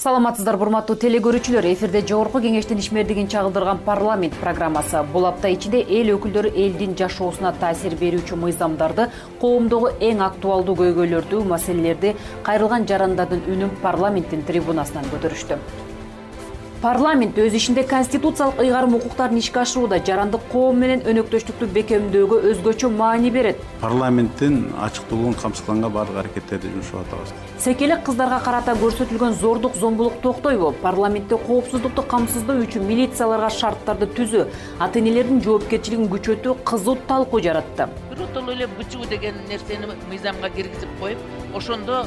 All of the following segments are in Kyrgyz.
Саламатсыздар, бурматтуу телекөрүүчүлөр. Эфирде Жогорку Кеңештин ишмердигин чагылдырган парламент программасы. Бул апта ичинде эл өкүлдөрү элдин жашоосуна таасир берүүчү мыйзамдарды, коомдогу эң актуалдуу көйгөйлөрдү, маселелерди кайрылган жарандардын үнүн парламенттин трибунасынан көтөрүштү. Парламент өз ишинде конституциялык ыйгарым укуктарын ишке ашырууда жарандык коом менен өнөктөштүктү бекемдөөгө өзгөчө маани берет. Парламенттин ачыктуулугун камсызганга баардык аракеттерди жумшап атабыз. Секелек кыздарга карата көрсөтүлгөн зордук, зомбулук токтойбу? Парламентте коопсуздукту камсыздоо үчүн милицияларга шарттарды түзүү, ата-энелердин жоопкерчилигин күчөтүү кызуу талкуу жаратты. Биротоло эле бычуу деген нерсени мыйзамга киргизип коюп, ошондо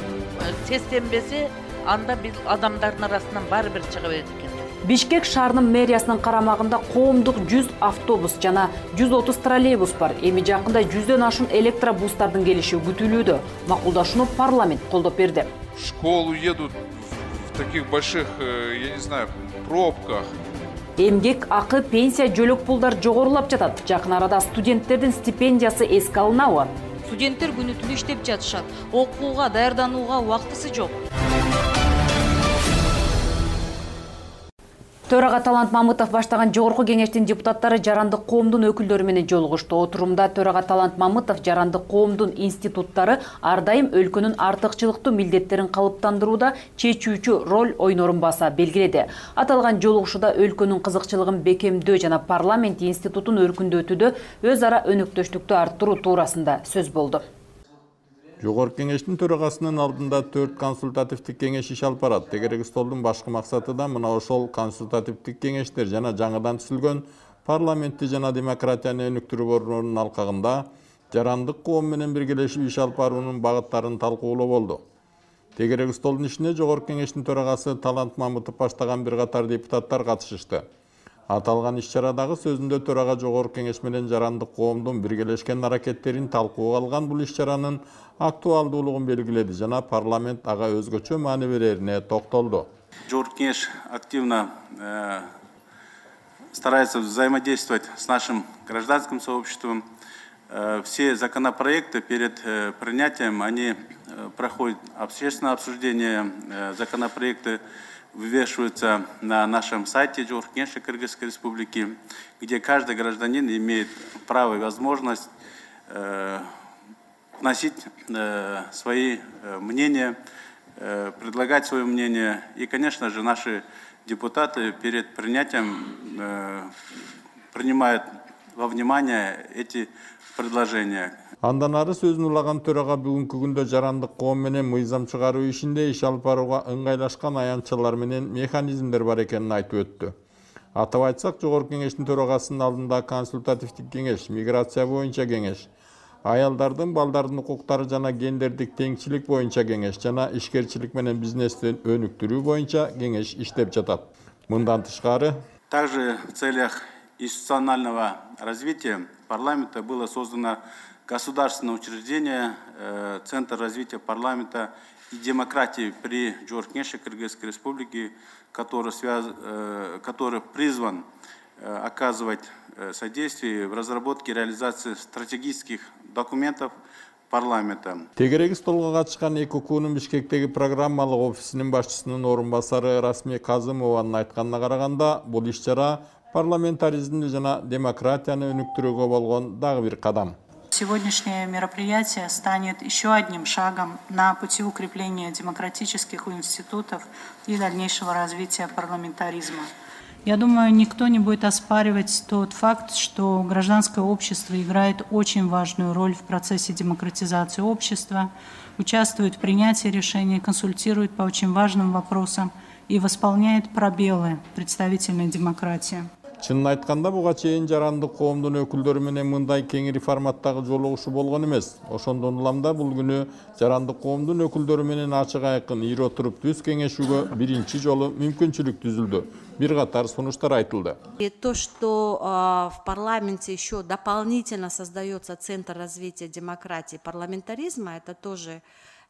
сестенбесе, анда биз адамдардын арасынан баары бир чыга берет экен. Бишкек шаарынын мэриясынын карамагында коомдук 100 автобус жана 130 троллейбус бар. Эми жакында 100дөн ашуун электробустардын келиши күтүлүүдө. Макулдашууну парламент колдоп берди. В школу едут в таких больших, я не знаю, пробках. Эмгек акы, пенсия, жөлөк пулдар жогорулап жатат. Жакын арада студенттердин стипендиясы эске алынабы? Студенттер күнү түнү иштеп жатышат. Окууга даярданууга убактысы жок. Төрага Талант Мамытов баштаган Жогорку Кеңештин депутаттары жарандык коомдун өкүлдөрү менен жолугушту. Отурумда Төрага Талант Мамытов жарандык коомдун институттары ар дайым өлкөнүн артыкчылыктуу милдеттерин калыптандырууда чечүүчү роль ойнорун баса белгиледи. Аталган жолугушууда өлкөнүн кызыкчылыгын бекемдөө жана парламент институтун өркүндөтүүдө өз ара өнөктөштүктү арттыруу туурасында сөз болду. Жогорку Кеңештин төрагасынын алдында 4 консультативдик кеңеш иш алып барат. Тегерек столдун башкы максаты да мына ошол консультативдик кеңештер жана жаңыдан түзүлгөн парламентти жана демократияны өнүктүрүү борборунун алкагында жарандык коом менен биргелешип иш алып баруунун багыттарын талкуулоо болду. Тегерек столдун ишине Жогорку Кеңештин төрагасы Талант Мамытов баштаган бир катар депутаттар катышышты. Аталган иш-чарадагы сөзүндө төрага Жогорку Кеңеш менен жарандык коомдун биргелешкен аракеттерин талкууга алган бул иш-чаранын актуалдуулугун белгиледи жана парламент ага өзгөчө маани берерине токтолду. Жогорку Кеңеш активно старается взаимодействовать с нашим гражданским сообществом. Все законопроекты перед принятием, они проходят общественное обсуждение, законопроекты вывешиваются на нашем сайте Жогорку Кеңеш Кыргызской Республики, где каждый гражданин имеет право и возможность вносить свои мнения, предлагать свое мнение. И, конечно же, наши депутаты перед принятием принимают во внимание эти предложения. Андан ары сөзүн улаган төрага бүгүнкү күндө жарандык коом менен мыйзам чыгаруу ишинде иш алып барууга ыңгайлашкан аянтчалар менен механизмдер бар экенин айтып өттү. Атап айтсак, Жогорку Кеңештин төрагасынын алдында консультативдик кеңеш, миграция боюнча кеңеш, аялдардын, балдардын укуктары жана гендердик теңчилик боюнча кеңеш жана ишкерчилик менен бизнести өнүктүрүү боюнча кеңеш иштеп жатат. Мындан тышкары, также в целях институционального развития парламента было создано государственное учреждение, Центр развития парламента и демократии при Жогорку Кеңеш Кыргызской Республики, который призван оказывать содействие в разработке и реализации стратегических документов парламента. Тегерек столго катышкан ЭККнун Бишкектеги программалык офисинин башчысынын орун басары Расмий Казымованын айтканына караганда, бул иш-чара парламентаризмди жана демократияны өнүктүрүүгө болгон дагы бир кадам. Сегодняшнее мероприятие станет еще одним шагом на пути укрепления демократических институтов и дальнейшего развития парламентаризма. Я думаю, никто не будет оспаривать тот факт, что гражданское общество играет очень важную роль в процессе демократизации общества, участвует в принятии решений, консультирует по очень важным вопросам и восполняет пробелы представительной демократии. Чынын айтканда, буга чейин жарандык коомдун өкүлдөрү менен мындай кеңири форматтагы жолугушуу болгон эмес. Ошондон улам да бул күнү жарандык коомдун өкүлдөрү менен ачык айкын ийре отуруп түз кеңешүүгө биринчи жолу мүмкүнчүлүк түзүлдү. Бир катар сунуштар айтылды. И то, что в парламенте еще дополнительно создается Центр развития демократии и парламентаризма, это тоже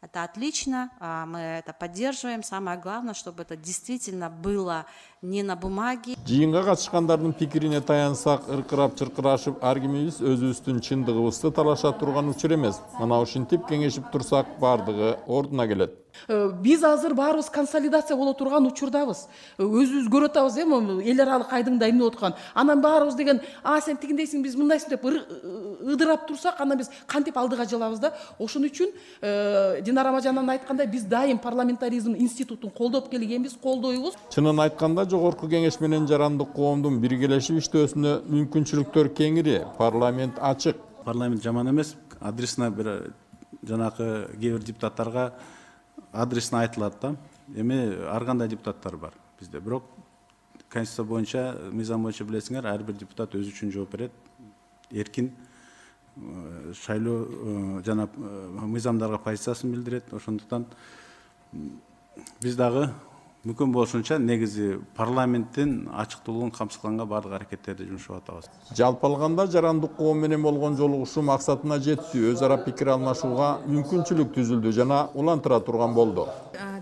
Это отлично, мы это поддерживаем. Самое главное, чтобы это действительно было не на бумаге. Жыйынга катышкандардын пикирине таянсак, ыркырап чыркырашып, ар кимибиз өзүбүздүн чындыгыбызды талаша турган учур эмес. Мына ушинтип кеңешип турсак, бардыгы ордуна келет. Биз азыр баарыбыз консолидация боло турган учурдабыз. Өзүбүз көрүп атабыз, эл аралык айдыңда эмне болуп атканын. Анан баарыбыз деген, сен тигиндейсиң, биз мындайсың деп ыдырап турсак, анан биз кантип алдыга жылабыз да. Ошон үчүн Динара Рамажановна айткандай, биз дайым парламентаризм институтун колдоп келгенбиз, колдойбуз. Чынын айтканда, жогорку кеңеш менен жарандык коомдун биргелешип иштөөсүнө мүмкүнчүлүктөр кеңири, парламент ачык. Парламент жаман эмес, адресина бир жанакы кээ бир депутаттарга адресин айтылат да. Эми ар кандай депутаттар бар бизде. Бирок конституция боюнча, мыйзам боюнча билесиңер, ар бир депутат өзү үчүн жооп берет. Эркин шайлоо жана мыйзамдарга позициясын билдирет. Ошондуктан биз дагы мүмкүн болушунча негизи парламенттин ачыктуулугун камсызганга баардык аракеттерди жумшап атабыз. Жалпы алганда жарандык коом менен болгон жолугушуу максатына жетти, өз ара пикир алмашууга мүмкүнчүлүк түзүлдү жана улантыра турган болду.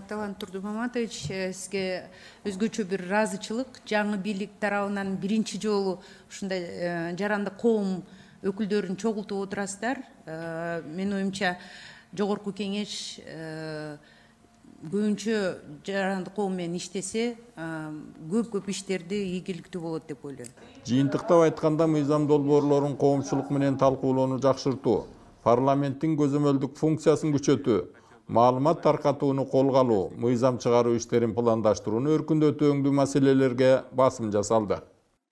Талант Турдумаматович, сизге өзгөчө бир ыраазычылык, жаңы бийлик тарабынан биринчи жолу ушундай жарандык коом өкүлдөрүн чогултуп отурасыздар. Менин оюмча, жогорку кеңеш көбүнчө жарандык коом менен иштесе, көп иштерди ийгиликтүү болот деп ойлойм. Жыйынтыктап айтканда, мыйзам долбоорлорун коомчулук менен талкуулоону жакшыртуу, парламенттин көзөмөлдүк функциясын күчөтүү, маалымат таркатууну колго алуу, мыйзам чыгаруу иштерин пландаштырууну өркүндөтүү өңдүү маселелерге басым жасалды.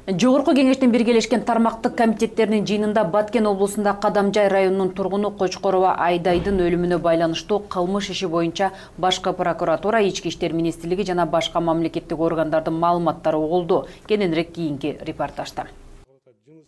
Жогорку кеңештин биргелешкен тармактык комитеттеринин жыйынында Баткен облусунда Кадамжай районунун тургуну Кочкорова Айдайдын өлүмүнө байланыштуу кылмыш иши боюнча башкы прокуратура, ички иштер министрлиги жана башка мамлекеттик органдардын маалыматтары угулду. Кененирээк кийинки репортажда.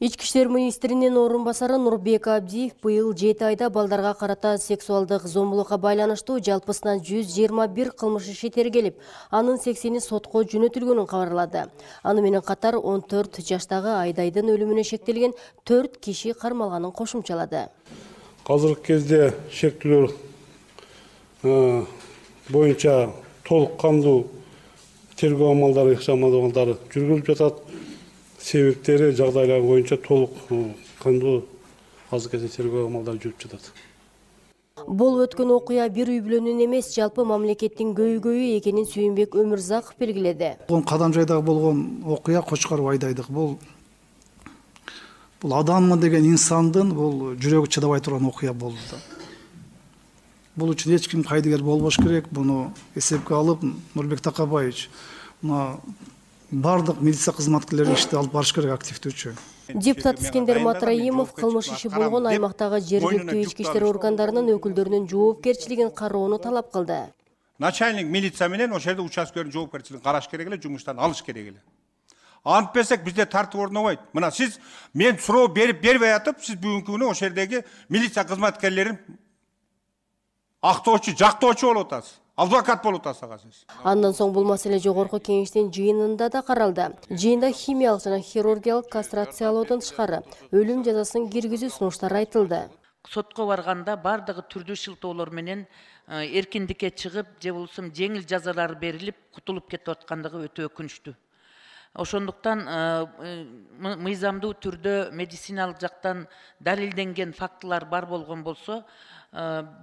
Ички иштер министринин орун басары Нурбек Абдиев быйыл 7 айда балдарга карата сексуалдык зомбулукка байланыштуу жалпысынан 121 кылмыш иши тергелип, анын 80-и сотко жөнөтүлгөнүн кабарлады. Аны менен катар 14 жаштагы Айдайдын өлүмүнө шектелген 4 киши кармалганын кошумчалады. Азыркы кезде шектүүлөр боюнча толук кандуу тергөө амалдары, ыкчам амалдары жүргүзүлүп жатат. Себептери, жагдайлар боюнча толук кандуу азыркы кезде тергөө амалдары жүрүп жатат. Болуп өткөн окуя бир үй бүлөнүн эмес, жалпы мамлекеттин көйгөйү экенин Сүйүнбек Өмүрзаков белгиледи. Кадамжайдагы болгон окуя Кочкорова Айдайдык бул адаммы деген инсандын бул жүрөгү чыдабай турган окуя болду да. Бул үчүн эч ким кайдыгер болбош керек. Буну эсепке алып Нурбек Такабаевич бардык милиция кызматкерлери ишти алып барыш керек активдүүчү. Депутат Искендер Матраимов кылмыш иши болгон аймактагы жергиликтүү ички иштер органдарынын өкүлдөрүнүн жоопкерчилигин кароону талап кылды. Начальник милиция менен ошол жерде участкелердин жоопкерчилигин караш керек эле, жумуштан алыш керек эле. Антпесек бизде тартип орнобойт. Мына сиз мен суроо бербей атып, сиз бүгүнкү күнү ошол жердеги милиция кызматкерлерин актоочу, жактоочу болуп атасыз. Адвокат болуп атасыз. Андан соң бул маселе жогорку кеңештин жыйынында да каралды. Жыйында химиялык жана хирургиялык кастрациялоодон тышкары өлүм жазасын киргизүү сунуштары айтылды. Сотко барганда бардыгы түрдүү шылтоолор менен эркиндикке чыгып, же болбосо жеңил жазалар берилип, кутулуп кетип аткандыгы өтө өкүнүчтүү. Ошондуктан мыйзамдуу түрдө медициналык жактан далилденген фактылар бар болгон болсо,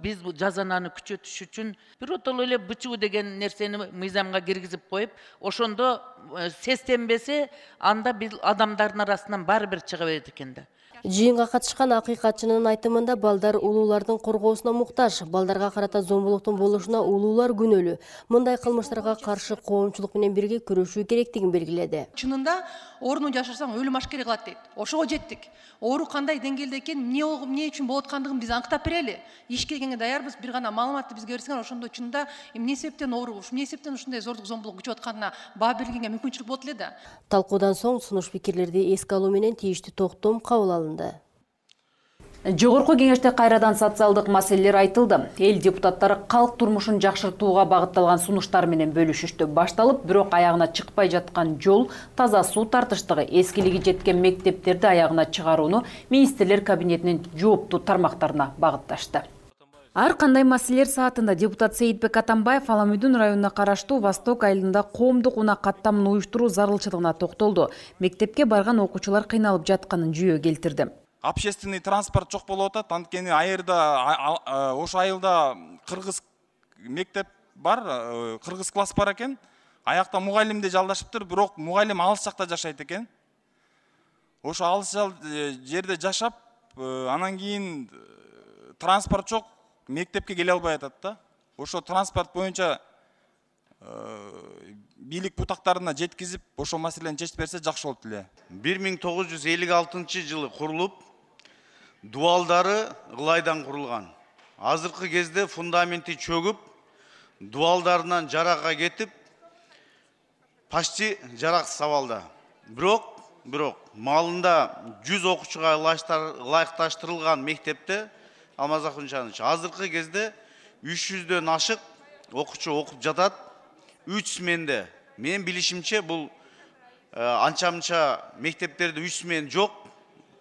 биз бул жазананы күчөтүш үчүн биротоло эле БЧУ деген нерсени мыйзамга киргизип коюп, ошондо сестенбесе, анда биз адамдардын арасынан баары бир чыга берет экен да. Жыйынга катышкан акыйкатчынын айтымында балдар улуулардын коргоосуна муктаж, балдарга карата зомбулуктун болушуна улуулар күнөөлүү. Мындай кылмыштарга каршы коомчулук менен бирге күрөшүү керектигин белгиледи. Чынында ооруну жашырсаң өлүм ашкере кылат дейт. Ошого жеттик. Оору кандай деңгээлде экен, эмне үчүн болуп аткандыгын биз аңктап берели. Иш келгенге даярбыз, бир гана маалыматты бизге берсеңер, ошондо чынында эмне себептен оору, эмне себептен ушундай зордук зомбулук күчөп атканына баа бергенге мүмкүнчүлүк болот эле да. Талкуудан соң сунуш пикирлерди эске алуу менен тийиштүү токтом кабыл алынды. Жогорку кеңеште кайрадан социалдык маселелер айтылды. Эл депутаттары калк турмушун жакшыртууга багытталган сунуштар менен бөлүшүштү. Башталып, бирок аягына чыкпай жаткан жол, таза суу тартыштыгы, эскилиги жеткен мектептерди аягына чыгарууну министрлер кабинетинин жооптуу тармактарына багытташты. Ар кандай маселелер саатында депутат Сейитбек Атамбаев Аламүйдүн районуна караштуу Восток айылында коомдук унаа каттамын уюштуруу зарылчылыгына токтолду. Мектепке барган окуучулар кыйналып жатканын жүйө келтирди. Общественный транспорт жок болуп атат. Анткени айырда ошо айылда кыргыз мектеп бар, кыргыз класс бар экен. Аякта мугалим де жалдашыптыр, бирок мугалим алыс жакта жашайт экен. Ошо алыс жерде жашап, анан кийин транспорт жок, мектепке келе албай атат да. Ошо транспорт боюнча бийлик бутактарына жеткизип, ошо маселени чечип берсе жакшы болот эле. 1956 жылы курулуп, дуалдары ылайдан курулган. Азыркы кезде фундаменти чөгүп, дуалдарынан жаракка кетип, почти жараксыз абалда. Бирок малында 100 окуучуга ылайыкташтырылган мектепте Алмаз Акунжанович, азыркы кезде 300дөн ашык окуучу окуп жатат. 3 сменде. Мен билишимче бул анча-мынча мектептерде 3 смен жок.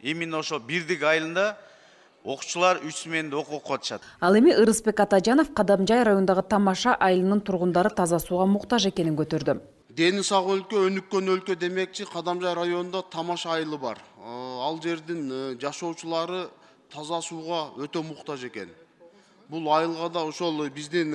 Именно ошо бирдик айылында окуучулар 3 сменде окуп атышат. Ал эми Ырысбек Атажанов Кадамжай районундагы Тамаша айылынын тургундары таза сууга муктаж экенин көтөрдү. Дени сак өлкө, өнүккөн өлкө демекчи Кадамжай районунда Тамаша айылы бар. Ал жердин жашоочулары таза сууга өтө муктаж экен. Бул айылга да ошол биздин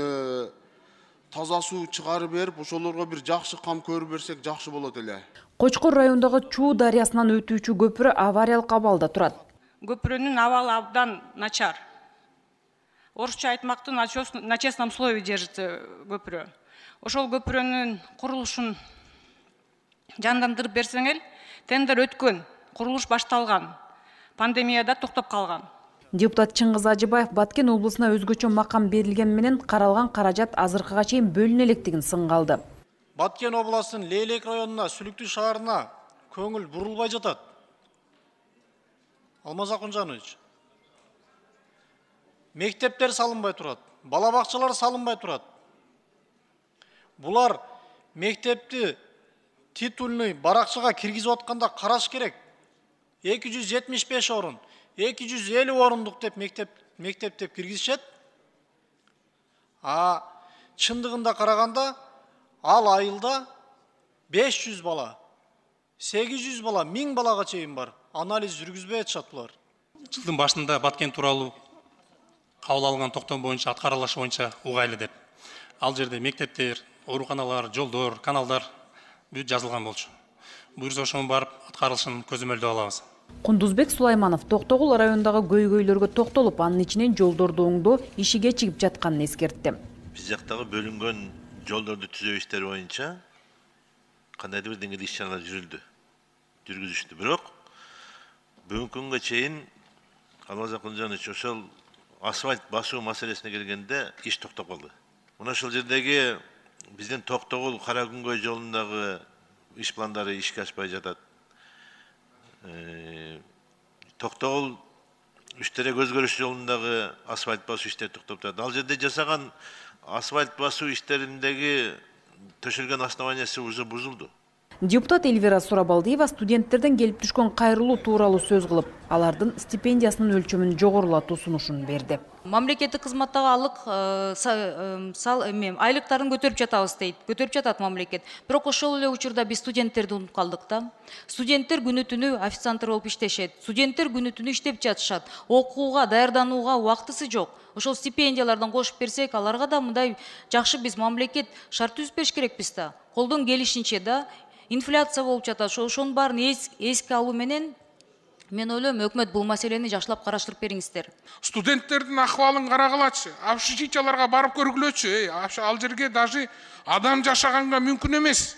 таза суу чыгарып берип, ошолорго бир жакшы кам көрүп берсек жакшы болот эле. Кочкор районундагы Чуу дарыясынан өтүүчү көпүрө авариялык абалда турат. Көпүрөнүн абалы абдан начар. Орусча айтмакты на честном слове держится көпүрө. Ошол көпүрөнүн курулушун жандандырып берсеңер, тендер өткөн, курулуш башталган. Пандемияда токтоп калган. Депутат Чыңгыз Ажыбаев Баткен облусуна өзгөчө макам берилген менен каралган каражат азыркыга чейин бөлүнө электигин сынга алды. Баткен областын Лейлек районуна, Сүлүктүү шаарына көңүл бурулбай жатат. Алмаз Акунжанович, мектептер салынбай турат, балабакчалар салынбай турат. Булар мектепти титульный баракчага киргизип атканда караш керек. 275 орун, 250 орундук деп мектеп деп киргизишет. Чындыгында караганда ал айылда 500 бала, 800 бала, 1000 балага чейин бар. Анализ жүргүзбөй атышат булар. Жылдын башында Баткен тууралуу кабыл алынган токтом боюнча аткарылышы боюнча угайлы деп. Ал жерде мектептер, ооруканалар, жолдор, каналдар бүт жазылган болчу. Буюрса ошону барып аткарылышын көзөмөлдөп алабыз. Кундузбек Сулайманов Токтогул районундагы көйгөйлөргө токтолуп, анын ичинен жолдорду оңдоо иши кечигип жатканын эскертти. Биз жактагы бөлүнгөн жолдорду түзөө иштери боюнча кандайдыр бир деңгээлде иш-чаралар жүргүзүштү. Бирок бүгүнкү күнгө чейин Алмаз Акунжанович ошол асфальт басуу маселесине келгенде иш токтоп калды. Мына ошол жердеги биздин Токтогул Каракүнгөй жолундагы иш пландары ишке ашпай жатат. Токтогул Үштерек өзгөрүш жолундагы асфальт басуу иштери токтоп жатат. Ал жерде жасаган асфальт басуу иштериндеги төшөлгөн основаниясы уже бузулду. Депутат Эльвира Сурабалдиева студенттерден келип түшкөн кайрылуу тууралуу сөз кылып, алардын стипендиясынын өлчөмүн жогорулатуу сунушун берди. Мамлекеттик кызматтагы айлыктарын көтөрүп жатабыз дейт. Көтөрүп жатат мамлекет. Бирок ошол эле учурда биз студенттерди унутуп калдык да. Студенттер күнү-түнү официанттар болуп иштешет. Студенттер күнү-түнү иштеп жатышат. Окууга, даярданууга убактысы жок. Ошол стипендиялардан кошуп берсек, аларга да мындай жакшы биз мамлекет шарт түзүп бериш керекпиз да. Колдон келишинче да инфляция болуп жатат. Ошонун баарын эске алуу менен мен ойлойм, өкмөт бул маселени жакшылап караштырып бериңиздер. Студенттердин акыбалын карагылачы, общежитияларга барып көргүлөчү. Ал жерге даже адам жашаганга мүмкүн эмес.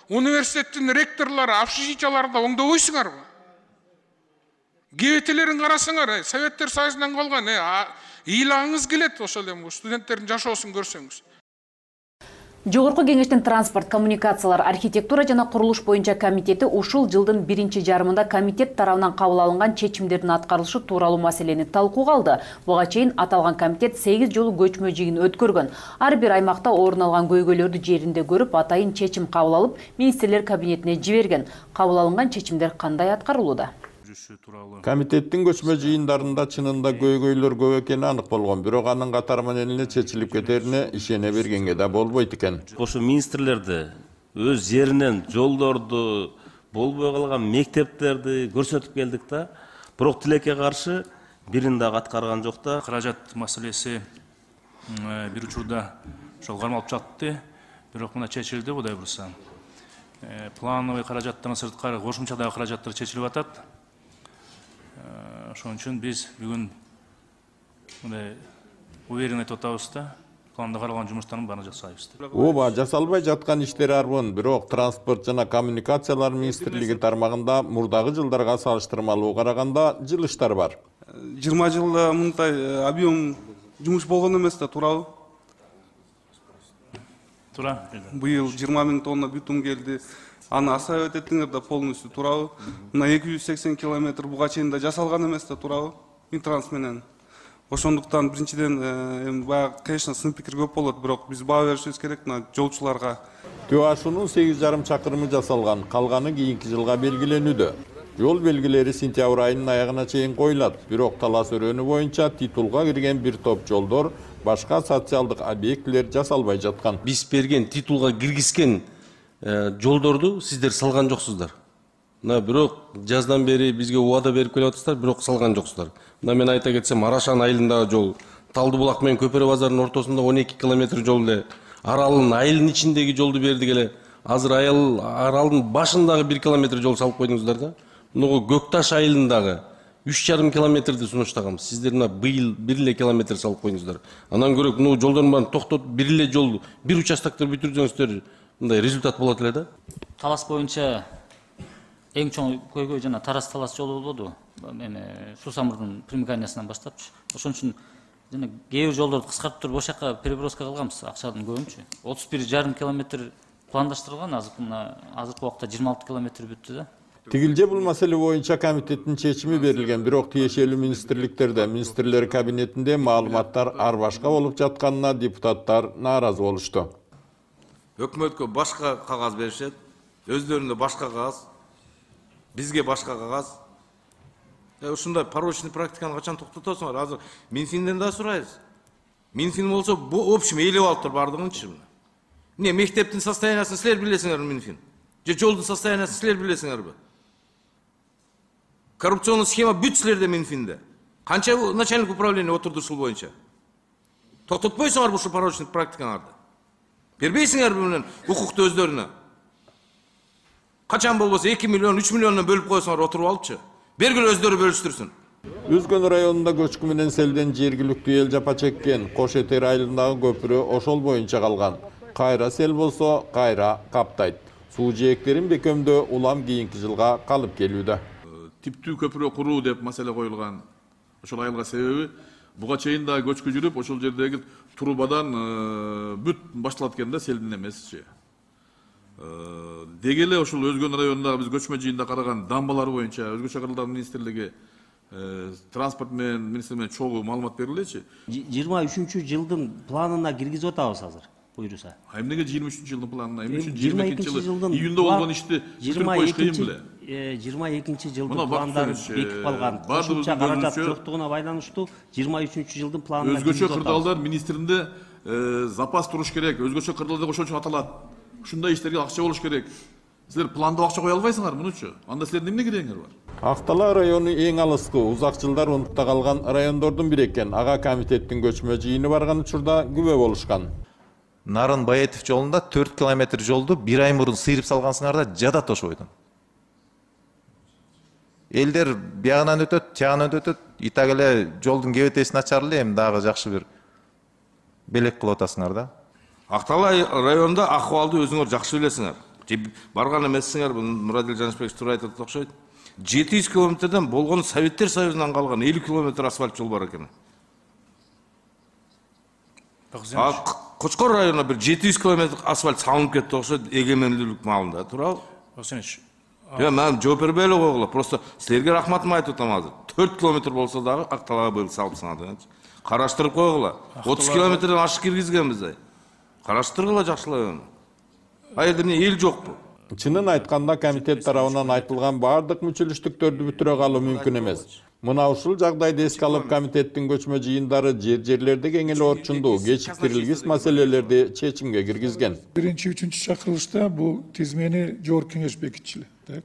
Университеттин ректорлору общежитияларда оңдобойсуңарбы? Кебетелерин карасаңар, Советтер Союзунан калган, ыйлаңыз келет ошол эми студенттердин жашоосун көрсөңүз. Жогорку кеңештин транспорт, коммуникациялар, архитектура жана курулуш боюнча комитети ушул жылдын 1-жарымында комитет тарабынан кабыл алынган чечимдердин аткарылышы тууралуу маселени талкууга алды. Буга чейин аталган комитет 8 жолу көчмө жыйын өткөргөн. Ар бир аймакта орун алган көйгөйлөрдү жеринде көрүп, атайын чечим кабыл алып, министрлер кабинетине жиберген. Кабыл алынган чечимдер кандай аткарылууда? жүрүшү тууралуу. Комитеттин көчмө жыйындарында чынында көйгөйлөр көп экени анык болгон, бирок анын катары менен эле чечилип кетерине ишене бергенге да болбойт экен. Ошо министрлерди өз жеринен жолдорду, болбой калган мектептерди көрсөтүп келдик да, бирок тилекке каршы бирин дагы аткарган жок да. Каражат маселеси бир учурда ошол кармалып жатты, бирок мына чечилди Кудай бурса. Плановый каражаттан сырткары кошумчадагы каражаттар чечилип атат. Ошон үчүн биз бүгүн мындай уверен айтып атабыз да, планда каралган жумуштардын баарын жасайбыз. Ооба, жасалбай жаткан иштер арбын, бирок транспорт жана коммуникациялар министрлиги тармагында мурдагы жылдарга салыштырмалуу караганда жылыштар бар. 20 жылда мындай объем жумуш болгон эмес да, туурабы? Туура. Быйыл 20 000 тонна битум келди. Аны осваивать эттиңер да полностью, туурабы? Мына 280 километр буга чейин да жасалган эмес да, туурабы? Минтранс менен. Ошондуктан биринчиден баягы, конечно, сын пикир көп болот, бирок биз баа беришибиз керек мына жолчуларга. Төө ашуунун 8,5 чакырымы жасалган, калганы кийинки жылга белгиленүүдө. Жол белгилери сентябрь айынын аягына чейин коюлат, бирок талас өрөөнү боюнча титулга кирген бир топ жолдор, башка социалдык объектилер жасалбай жаткан. Биз берген титулга киргизген жолдорду сиздер салган жоксуздар. Мына бирок жаздан бери бизге убада берип келип атасыздар, бирок салган жоксуздар. Мына мен айта кетсем, Арашан айылындагы жол, Талды булак менен Көпөрө базарынын ортосунда 12 километр жол эле, Аралдын айылынын ичиндеги жолду бердик эле. Азыр Аралдын башындагы 1 километр жол салып койдуңуздар да. Мына Көкташ айылындагы 3,5 километрди сунуштагам. Сиздер мына быйыл 1 километр салып койдуңуздар. Анан көрөк мына жолдордун баарын токтотуп, бир жол, бир участоктор бүтүрсөңүздөр, мындай результат болот эле да. Талас боюнча эң чоң көйгөй жана Тарас Талас жолу болду. Сусамырдын примыканиясынан баштапчы. Ошон үчүн жана кээ бир жолдорду кыскартып туруп ош жака переброска кылганбыз, акчанын көбүнчө. 31,5 километр пландаштырылган, азыркы убакта 26 километр бүттү да. Тигилже бул маселе боюнча комитеттин чечими берилген, бирок тиешелүү министрликтерде, министрлер кабинетинде маалыматтар ар башка болуп жатканына депутаттар нааразы болушту. Өкмөткө башка кагаз беришет, өздөрүнө башка кагаз, бизге башка кагаз. Ушундай порочный практиканы качан токтотосуңар? Азыр Минфинден да сурайбыз. Минфин болсо бу общем ээлеп алыптыр бардыгынчы. Эмне мектептин состояниясын силер билесиңерби Минфин? Же жолдун состояниясын силер билесиңерби? Коррупционный схема бүт силерде Минфинде. Канча начальник управления отурду ушул боюнча? Токтотпойсуңарбы ушу порочный практикаңарды? Бербейсиңерби менен укукту өздөрүнө? Качан болбосо 2 миллион, 3 миллиондон бөлүп койсоңар отуруп алыпчы. Бергиле өздөрү бөлүштүрсүн. Үзгөн районунда көчкү менен селден жергиликтүү эл жапа чеккен. Кош Этер айылындагы көпүрө ошол боюнча калган. Кайра сел болсо, кайра каптайт. Суу жээктерин бекемдөө улам кийинки жылга калып келүүдө. Типтүү көпүрө куруу деп маселе коюлган. Ошол айылга себеби буга чейин да көчкү жүрүп, ошол жердеги трубадан бүт башталат экен да, селдин эмесчи. Деги эле ошол Өзгөн районундагы биз көчмө жыйында караган дамбалар боюнча Өзгөчө кыргыздар министрлиги транспорт менен министрлиги менен чогуу маалымат берилечи. 23 жылдын планына киргизип атабыз азыр, буйруса. Эмнеге 23 жылдын планына? Эмне үчүн 22 жылдын июнда болгон ишти бүтүрүп коюш кыйын беле? 22 жылдын пландар бекип калган. Кошумча каражат жоктугуна байланыштуу 23 жылдын планына. Өзгөчө кырдаалдар министринде запас туруш керек. Өзгөчө кырдаалдар ошончо аталат. Ушундай иштерге акча болуш керек. Силер планда акча кое албайсыңар мунучу. Анда силердин эмне керегиңер бар? Актала району эң алыскы, узак жылдар унутта калган райондордун бири экен. Ага комитеттин көчмө жыйыны барган учурда күбө болушкан. Нарын Баятов жолунда 4 километр жолду 1 ай мурун сыйрып салгансыңар да жадат ошойдун. Элдер биягынан өтөт, тиягынан өтөт, итак эле жолдун кебетесин ачар эле эми дагы жакшы бир белек кылып атасыңар да. Актала районунда акыбалды өзүңөр жакшы билесиңер. Барган эмессиңер, Мурадил Жанышбекович туура айтып окшойт. 700 километрден болгон Советтер Союзунан калган 50 километр асфальт жол бар экен. Кочкор районуна бир 700 километр асфальт салынып кетти окшойт эгемендүүлүк маалында, туурабы? Мен жооп бербей эле койгула. Просто силерге рахматымды айтып атам азыр. 4 километр болсо дагы Акталага быйыл салып сыңар. Караштырып койгула. 30 километрден ашык киргизгенбиз. Караштыргыла жакшылап. Айерде эмне эл жокпу? Чынын айтканда комитет тарабынан айтылган бардык мүчөлүштүктөрдү бүтүрө калуу мүмкүн эмес. Мына ушул жагдайды эске алып комитеттин көчмө жыйындары жерлерде кеңел орчундуу кечиктирилгис маселелерди чечимге киргизген. Биринчи, үчүнчү чакырылышта бул тизмени жогорку кеңеш бекитчү эле.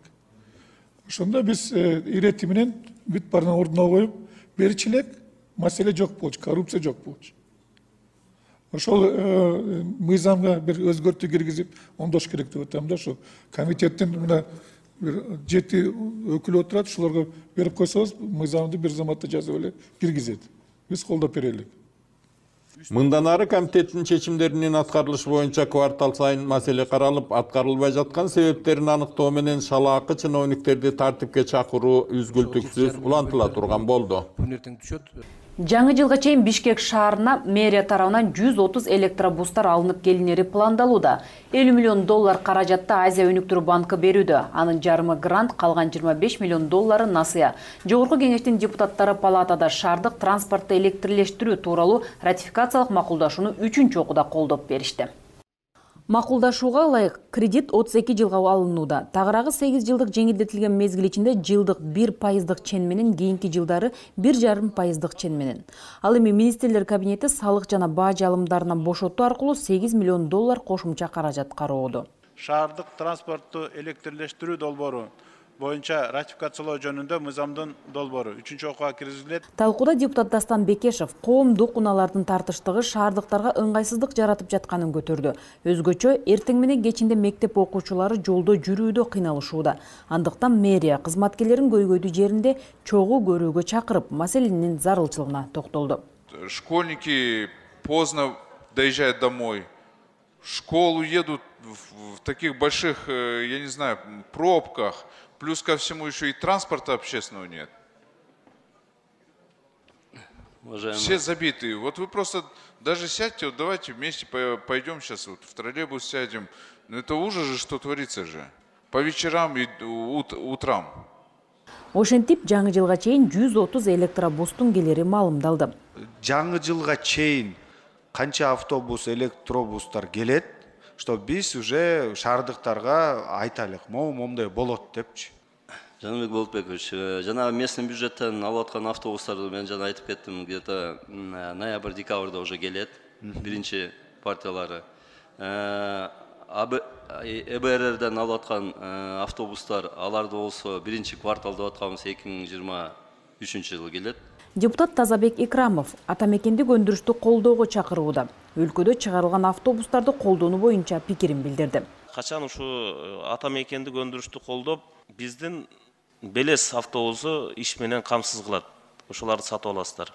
Ошондо биз ирети менен бүт баарына ордуна коюп берчү элек, маселе жок болчу, коррупция жок болчу. Ошол мыйзамга бир өзгөртүү киргизип оңдош керек деп атам да, ошо комитеттин мына бир 7 өкүл отурат, ушуларга берип койсоңуз, мыйзамды бир заматта жазып эле киргизет. Биз колдоп берелик. Мындан ары комитеттин чечимдеринин аткарылышы боюнча квартал сайын маселе каралып, аткарылбай жаткан себептерин аныктоо менен шалаакы чиновниктерди тартипке чакыруу үзгүлтүксүз улантыла турган болду. Жаңы жылга чейин Бишкек шаарына мэрия тарабынан 130 электробустар алынып келинери пландалууда. 50 миллион доллар каражатты Азия өнүктүрүү банкы берүүдө. Анын жарымы грант, калган 25 миллион доллары насыя. Жогорку кеңештин депутаттары палатада шаардык транспортты электрлештирүү тууралуу ратификациялык макулдашууну 3-чү окууда колдоп беришти. Макулдашууга ылайык кредит 32 жылга алынууда. Тагыраагы 8 жылдык жеңилдетилген мезгил ичинде жылдык 1% чен менен, кийинки жылдары 1,5% чен менен. Ал эми министрлер кабинети салык жана бажы алымдарынан бошотуу аркылуу 8 миллион доллар кошумча каражат кароодо. Шаардык транспортту электрлештирүү долбоору боюнча ратификациялоо жөнүндө мыйзамдын долбоору 3-чү окууга киргизилет. Талкууда депутат Дастан Бекешев коомдук унаалардын тартыштыгы шаардыктарга ыңгайсыздык жаратып жатканын көтөрдү. Өзгөчө эртең менен кечинде мектеп окуучулары жолдо жүрүүдө кыйналышууда. Андыктан мэрия кызматкерлерин көйгөйдүү жеринде чогуу көрүүгө чакырып, маселенин зарылчылыгына токтолду. Школьники поздно доезжают домой. В школу едут в таких больших, я не знаю, пробках. Плюс ко всему еще и транспорта общественного нет. Уважаемый. Все забитые. Вот вы просто даже сядьте, вот давайте вместе пойдем сейчас вот в троллейбус сядем. Но это ужас же, что творится же. По вечерам и утрам. Ошентип жаңы жылга чейин 130 электробустун келери маалымдалды. Жаңы жылга чейин канча автобус, электробустар келет, что биз уже шаардыктарга айтайлык, момундай болот депчи. Жаныбек Болотбекович, жана местный бюджеттен алып аткан автобустарды мен жана айтып кеттим, где-то ноябрь-декабрда уже келет, биринчи партиялары. ЭБРРден алып аткан автобустар, аларды болсо биринчи квартал деп атканыбыз 2023 жылы келет. Депутат Тазабек Икрамов атамекендик өндүрүштү колдоого чакырууда. Өлкөдө чыгарылган автобустарды колдонуу боюнча пикирин билдирди. Качан ушу атамекендик өндүрүштү колдоп, биздин Белес автобусу иш менен камсыз кылат. Ошоларды сатып аласыздар.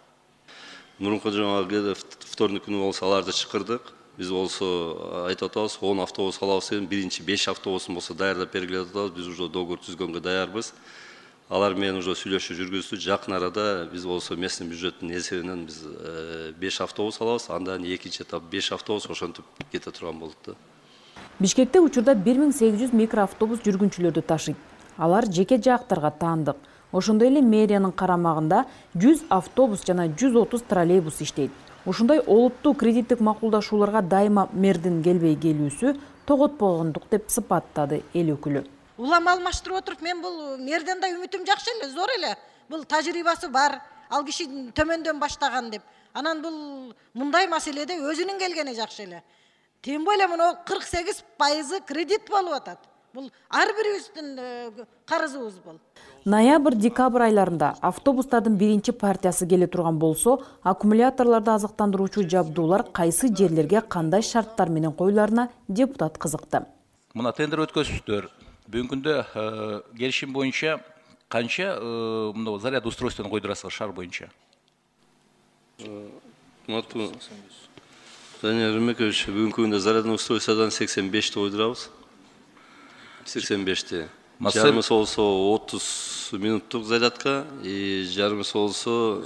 Мурунку жаңы вторник күнү болсо аларды чакырдык. Биз болсо айтып атабыз, 10 автобус алабыз деген, биринчи 5 автобусун болсо даярдап бергиле деп атабыз. Биз уже договор түзгөнгө даярбыз. Алар менен уже сүйлөшүү жүргүздү. Жакын арада биз болсо местный бюджеттин эсебинен биз 5 автобус алабыз. Андан экинчи этап 5 автобус ошентип кете турган болот да. Бишкекте учурда 1800 микроавтобус жүргүнчүлөрдү ташыйт. Алар жеке жаактарга таандык. Ошондой эле мэриянын карамагында 100 автобус жана 130 троллейбус иштейт. Ушундай олуттуу кредиттик макулдашууларга дайыма мэрдин келбей келүүсү тоготпогондук деп сыпаттады эл өкүлү. Улам алмаштырып отуруп, мен бул мэрден да үмүтүм жакшы эле, зор эле. Бул тажрыйбасы бар, ал киши төмөндөн баштаган деп. Анан бул мындай маселеде өзүнүн келгени жакшы эле. Тем более мына 48% кредит болуп атат. Бул ар бирибиздин карызыбыз бул. Ноябрь-декабрь айларында автобустардын биринчи партиясы келе турган болсо, аккумуляторлорду азыктандыруучу жабдуулар кайсы жерлерге кандай шарттар менен коюларына депутат кызыкты. Мына тендер өткөзүптөр. Бүгүнкү күндө келишим боюнча канча мына заряд устройствону койдурасыздар шаар боюнча? Данияр Рымекович, бүгүнкү күндө зарядный устройстводан 85-ти койдурабыз. 85-ти. Жарымысы болсо 30 минуттук зарядка, и жарымысы болсо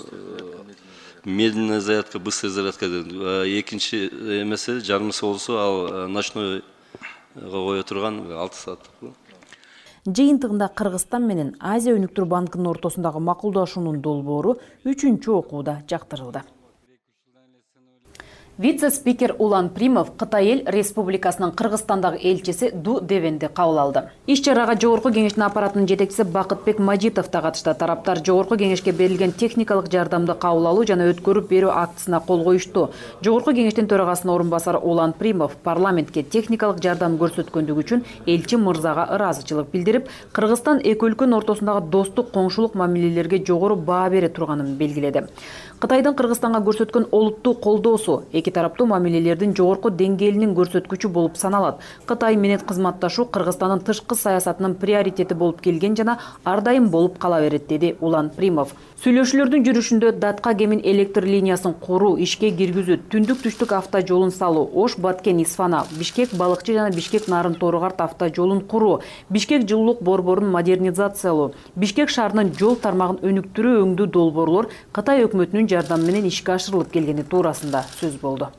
медленная зарядка, быстрая зарядка. Экинчи эмеси жарымысы болсо ал ночной кое турган 6 сааттык. Жыйынтыгында Кыргызстан менен Азия өнүктүрүү банкынын ортосундагы макулдашуунун долбоору 3-чү окууда жактырылды. Вице-спикер Улан Примов Кытай эл Республикасынын Кыргызстандагы элчиси Ду Девенди кабыл алды. Иш-чарага Жогорку кеңештин аппаратынын жетекчиси Бакытбек Мажитов да катышты. Тараптар Жогорку кеңешке берилген техникалык жардамды кабыл алуу жана өткөрүп берүү актысына кол коюшту. Жогорку кеңештин төрагасынын орун басары Улан Примов парламентке техникалык жардам көрсөткөндүгү үчүн элчи мырзага ыраазычылык билдирип, Кыргызстан эки өлкөнүн ортосундагы достук коңшулук мамилелерге жогору баа бере турганын белгиледи. Кытайдын Кыргызстанга көрсөткөн олуттуу колдоосу эки тараптуу мамилелердин жогорку деңгээлинин көрсөткүчү болуп саналат. Кытай менен кызматташуу Кыргызстандын тышкы саясатынын приоритети болуп келген жана ар дайым болуп кала берет, деди Улан Примов. Сүйлөшүүлөрдүн жүрүшүндө Датка Кемин электр линиясын куруу, ишке киргизүү, түндүк-түштүк автожолун салуу, Ош-Баткен-Исфана, Бишкек-Балыкчы жана Бишкек-Нарын-Торгарт автожолун куруу, Бишкек жылуулук борборун модернизациялоо, Бишкек шаарынын жол тармагын өнүктүрүү өңдүү долбоорлор Кытай өкмөтүнүн жардамы менен ишке ашырылып келгени туурасында сөз болду.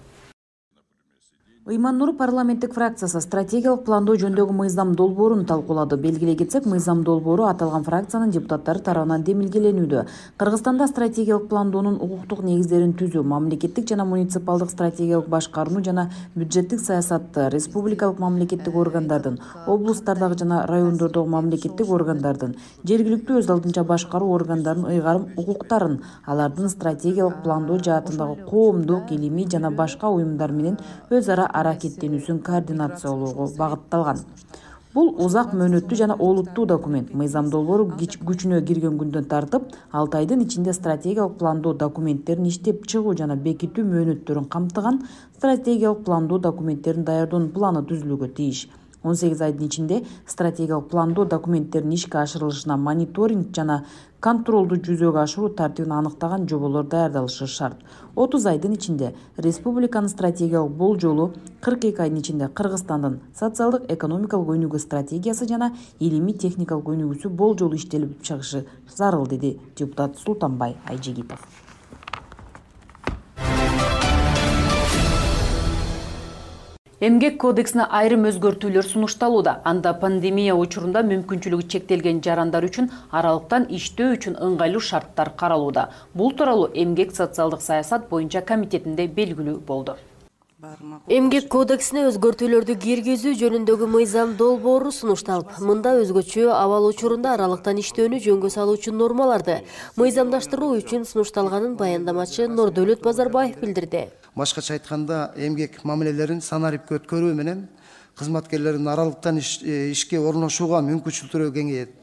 Ыйман Нуру парламенттик фракциясы стратегиялык пландоо жөнүндөгү мыйзам долбоорун талкуулады. Белгилей кетсек, мыйзам долбоору аталган фракциянын депутаттары тарабынан демилгеленүүдө. Кыргызстанда стратегиялык пландоонун укуктук негиздерин түзүү, мамлекеттик жана муниципалдык стратегиялык башкаруу жана бюджеттик саясатты республикалык мамлекеттик органдардын, облустардагы жана райондордогу мамлекеттик органдардын, жергиликтүү өз алдынча башкаруу органдарынын ыйгарым укуктарын, алардын стратегиялык пландоо жаатындагы коомдук, илимий жана башка уюмдар менен өз ара аракеттенүүсүн координациялоого багытталган. Бул узак мөөнөттүү жана олуттуу документ. Мыйзам долбоору күчүнө кирген күндөн тартып, 6 айдын ичинде стратегиялык пландоо документтерин иштеп чыгуу жана бекитүү мөөнөттөрүн камтыган стратегиялык пландоо документтерин даярдоонун планы түзүлүүгө тийиш. 18 айдын ичинде стратегиялык пландоо документтеринин ишке ашырылышына мониторинг жана контролду жүзөгө ашыруу тартибин аныктаган жоболор даярдалышы шарт. 30 айдын ичинде республиканын стратегиялык болжолу, 42 айдын ичинде Кыргызстандын социалдык экономикалык өнүгүү стратегиясы жана илимий техникалык өнүгүүсү болжолу иштелип чыгышы зарыл, деди депутат Султанбай Айжигитов. Эмгек кодексине айрым өзгөртүүлөр сунушталууда. Анда пандемия учурунда мүмкүнчүлүгү чектелген жарандар үчүн аралыктан иштөө үчүн ыңгайлуу шарттар каралууда. Бул тууралуу Эмгек социалдык саясат боюнча комитетинде белгилүү болду. Эмгек кодексине өзгөртүүлөрдү киргизүү жөнүндөгү мыйзам долбоору сунушталып, мында өзгөчө абал учурунда аралыктан иштөөнү жөнгө салуучу нормаларды мыйзамдаштыруу үчүн сунушталганын баяндамачы Нурдөлөт Базарбаев билдирди. Башкача айтканда, эмгек мамилелерин санариптик өткөрүү менен кызматкерлердин аралыктан ишке орношууга мүмкүнчүлүктөрү кеңейет.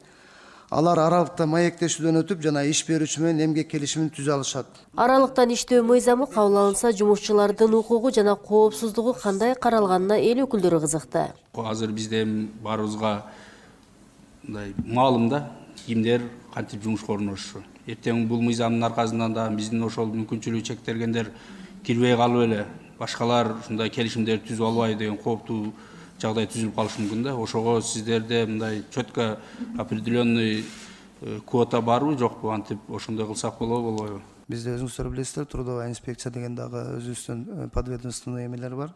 Алар аралыкта маектешүүдөн өтүп жана иш берүүчү менен эмгек келишимин түзө алышат. Аралыктан иштөө мыйзамы кабыл алынса, жумушчулардын укугу жана коопсуздугу кандай каралганына эл өкүлдөрү кызыкты. Азыр бизде баарыбызга мындай маалым да, кимдер кантип жумушка орношушу. Эртең бул мыйзамдын аркасынан да биздин ошол мүмкүнчүлүгү чектелгендер кирбей калып эле башкалар ушундай келишимдерди түзүп албайбы деген кооптуу жагдай түзүлүп калышы мүмкүн да. Ошого сиздерде мындай четко определенный квота барбы, жокпу, антип ошондой кылсак болобу, болбойбу? Бизде өзүңүздөр билесиздер, трудовая инспекция деген дагы өзүбүздүн подведомственный эмелер бар,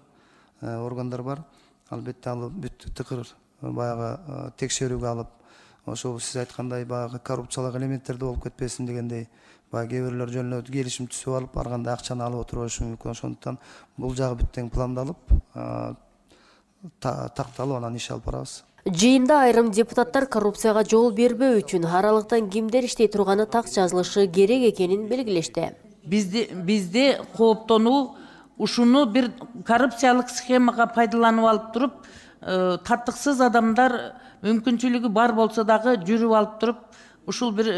органдар бар. Албетте ал бүт тыкыр баягы текшерүүгө алып, ошол сиз айткандай баягы коррупциялык элементтерди болуп кетпесин дегендей, баягы кээ бирлер жөнүнө келишим түзүп алып, барганда акчаны алып отурбашы мүмкүн. Ошондуктан бул жагы бүт тең пландалып, такталып анан иш алып барабыз. Жыйында айрым депутаттар коррупцияга жол бербөө үчүн аралыктан кимдер иштей турганы так жазылышы керек экенин белгилешти. Бизде кооптонуу ушуну бир коррупциялык схемага пайдаланып алып туруп, тартыксыз адамдар мүмкүнчүлүгү бар болсо дагы жүрүп алып туруп, ушул бир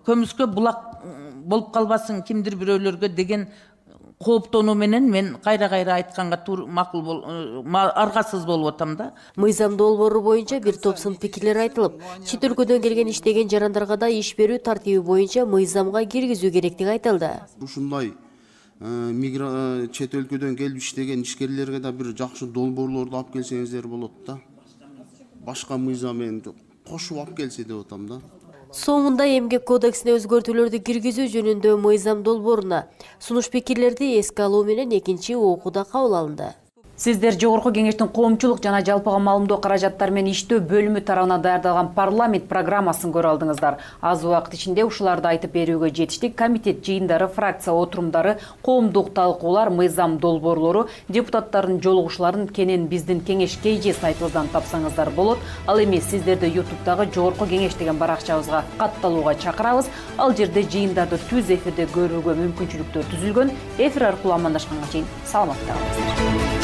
көмүскө булак болуп калбасын кимдир бирөөлөргө деген кооптонуу менен мен кайра айтканга макул аргасыз болуп атам да. Мыйзам долбоору боюнча бир топ сын пикирлер айтылып, чет өлкөдөн келген иштеген жарандарга да иш берүү тартиби боюнча мыйзамга киргизүү керектиги айтылды. Ушундай чет өлкөдөн келип иштеген ишкерлерге да бир жакшы долбоорлорду алып келсеңиздер болот да. Башка мыйзам менен кошуп алып келсе деп атам да. Соңында эмгек кодексине өзгөртүүлөрдү киргизүү жөнүндө мыйзам долбооруна сунуш пикирлерди эске алуу менен экинчи окууда кабыл алынды. Сиздер Жогорку Кеңештин коомчулук жана жалпыга маалымдоо каражаттары менен иштөө бөлүмү тарабынан даярдалган парламент программасын көрө алдыңыздар. Аз убакыт ичинде ушуларды айтып берүүгө жетиштик. Комитет жыйындары, фракция отурумдары, коомдук талкуулар, мыйзам долбоорлору, депутаттардын жолугушууларын кенен биздин кеңеш KG сайтыбыздан тапсаңыздар болот. Ал эми сиздерди YouTube'дагы Жогорку Кеңеш деген баракчабызга катталууга чакырабыз. Ал жерде жыйындарды түз эфирде көрүүгө мүмкүнчүлүктөр түзүлгөн. Эфир аркылуу амандашканга чейин саламатта калыңыздар.